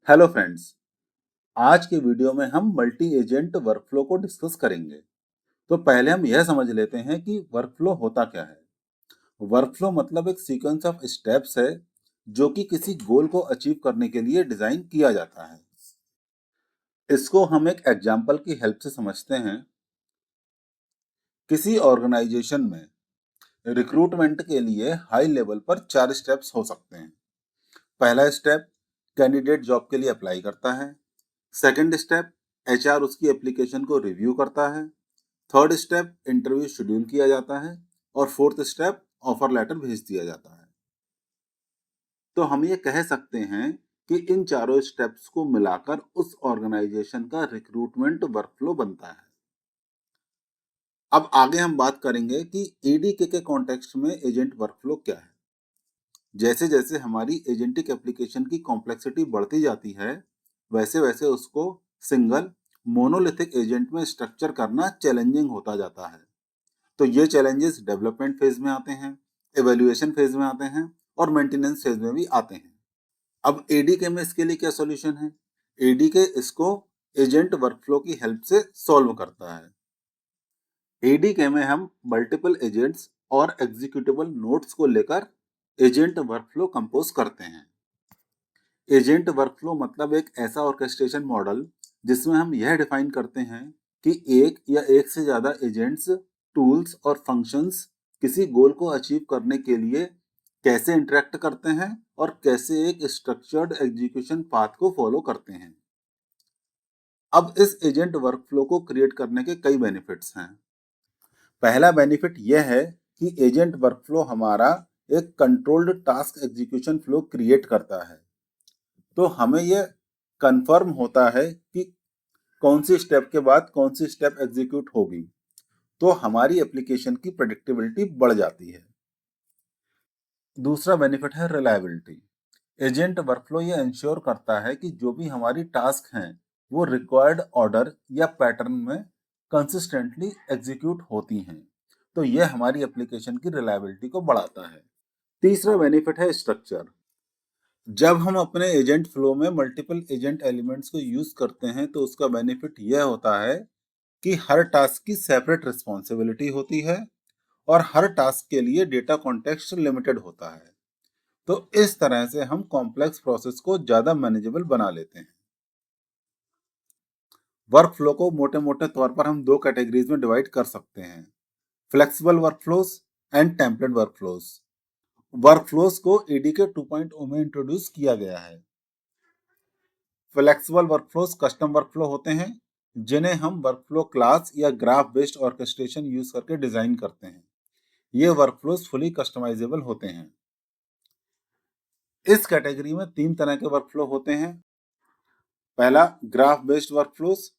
Hello friends. आज के video में हम मल्टी एजेंट वर्कफ्लो को डिस्कस करेंगे। तो पहले हम यह समझ लेते हैं कि वर्कफ्लो होता क्या है। वर्कफ्लो मतलब एक सीक्वेंस ऑफ स्टेप्स है जो कि किसी गोल को अचीव करने के लिए डिजाइन किया जाता है। इसको हम एक एग्जांपल की हेल्प से समझते हैं। किसी ऑर्गेनाइजेशन में रिक्रूटमेंट के लिए हाई लेवल पर 4 स्टेप्स हो सकते हैं। पहला स्टेप, कैंडिडेट जॉब के लिए अप्लाई करता है। सेकंड स्टेप, एचआर उसकी एप्लीकेशन को रिव्यू करता है। थर्ड स्टेप, इंटरव्यू शेड्यूल किया जाता है। और फोर्थ स्टेप, ऑफर लेटर भेज दिया जाता है। तो हम ये कह सकते हैं कि इन चारों स्टेप्स को मिलाकर उस ऑर्गेनाइजेशन का रिक्रूटमेंट वर्कफ्लो बनता है। अब आगे हम बात करेंगे कि एडीके के कॉन्टेक्स्ट में एजेंट वर्कफ्लो क्या है। जैसे जैसे हमारी एजेंटिक एप्लीकेशन की कॉम्प्लेक्सिटी बढ़ती जाती है, वैसे वैसे उसको सिंगल मोनोलिथिक एजेंट में स्ट्रक्चर करना चैलेंजिंग होता जाता है। तो ये चैलेंजेस डेवलपमेंट फेज में आते हैं, एवेल्युएशन फेज में आते हैं और मेंटेनेंस फेज में भी आते हैं। अब एडीके में इसके लिए क्या सॉल्यूशन है? एडीके इसको एजेंट वर्कफ्लो की हेल्प से सॉल्व करता है। एडीके में हम मल्टीपल एजेंट्स और एग्जीक्यूटेबल नोड्स को लेकर एजेंट वर्कफ्लो कंपोज करते हैं। एजेंट वर्कफ्लो मतलब एक ऐसा ऑर्केस्ट्रेशन मॉडल जिसमें हम यह डिफाइन करते हैं कि एक या एक से ज्यादा एजेंट्स, टूल्स और फंक्शंस किसी गोल को अचीव करने के लिए कैसे इंटरेक्ट करते हैं और कैसे एक स्ट्रक्चर्ड एग्जीक्यूशन पाथ को फॉलो करते हैं। अब इस एजेंट वर्कफ्लो को क्रिएट करने के कई बेनिफिट्स हैं। पहला बेनिफिट यह है कि एजेंट वर्कफ्लो हमारा एक controlled task execution flow create करता है। तो हमें यह कंफर्म होता है कि कौन सी स्टेप के बाद कौन सी स्टेप एग्जीक्यूट होगी, तो हमारी एप्लीकेशन की प्रेडिक्टेबिलिटी बढ़ जाती है। दूसरा बेनिफिट है रिलायबिलिटी। एजेंट वर्कफ्लो ये इंश्योर करता है कि जो भी हमारी टास्क हैं वो रिक्वायर्ड ऑर्डर या पैटर्न में कंसिस्टेंटली एग्जीक्यूट होती हैं। तो यह हमारी एप्लीकेशन की रिलायबिलिटी को बढ़ाता है। तीसरा बेनिफिट है स्ट्रक्चर। जब हम अपने एजेंट फ्लो में मल्टीपल एजेंट एलिमेंट्स को यूज करते हैं तो उसका बेनिफिट यह होता है कि हर टास्क की सेपरेट रिस्पॉन्सिबिलिटी होती है और हर टास्क के लिए डेटा कॉन्टेक्स्ट लिमिटेड होता है। तो इस तरह से हम कॉम्प्लेक्स प्रोसेस को ज्यादा मैनेजेबल बना लेते हैं। वर्क फ्लो को मोटे मोटे तौर पर हम दो कैटेगरीज में डिवाइड कर सकते हैं, flexible workflows and template workflows. Workflows को एडीके 2.0 में इंट्रोड्यूस किया गया है। फ्लेक्सिबल वर्कफ्लोज कस्टम वर्कफ्लो होते हैं जिन्हें हम वर्कफ्लो क्लास या ग्राफ बेस्ड ऑर्केस्ट्रेशन यूज करके डिजाइन करते हैं। ये वर्कफ्लोज फुली कस्टमाइजेबल होते हैं। इस कैटेगरी में 3 तरह के वर्कफ्लो होते हैं। पहला ग्राफ बेस्ड वर्कफ्लोज,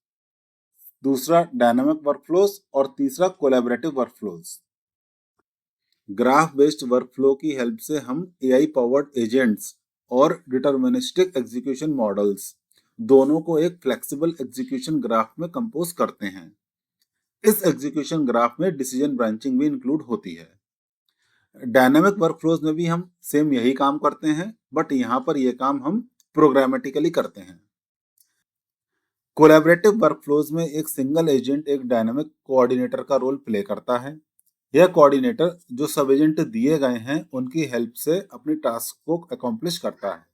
दूसरा डायनामिक वर्कफ्लोज और तीसरा collaborative workflows. Graph based workflow की हेल्प से हम एआई पावर्ड एजेंट्स और डिटर्मिनिस्टिक एग्जीक्यूशन मॉडल्स दोनों को एक फ्लेक्सिबल एग्जीक्यूशन ग्राफ में कंपोज करते हैं। इस एग्जीक्यूशन ग्राफ में डिसीजन ब्रांचिंग भी इंक्लूड होती है। डायनामिक वर्कफ्लोज में भी हम सेम यही काम करते हैं, बट यहाँ पर यह काम हम प्रोग्रामेटिकली करते हैं। कोलैबोरेटिव वर्कफ्लोज में एक सिंगल एजेंट एक डायनामिक कोऑर्डिनेटर का रोल प्ले करता है। यह कोऑर्डिनेटर जो सब एजेंट दिए गए हैं उनकी हेल्प से अपनी टास्क को अकॉम्प्लिश करता है।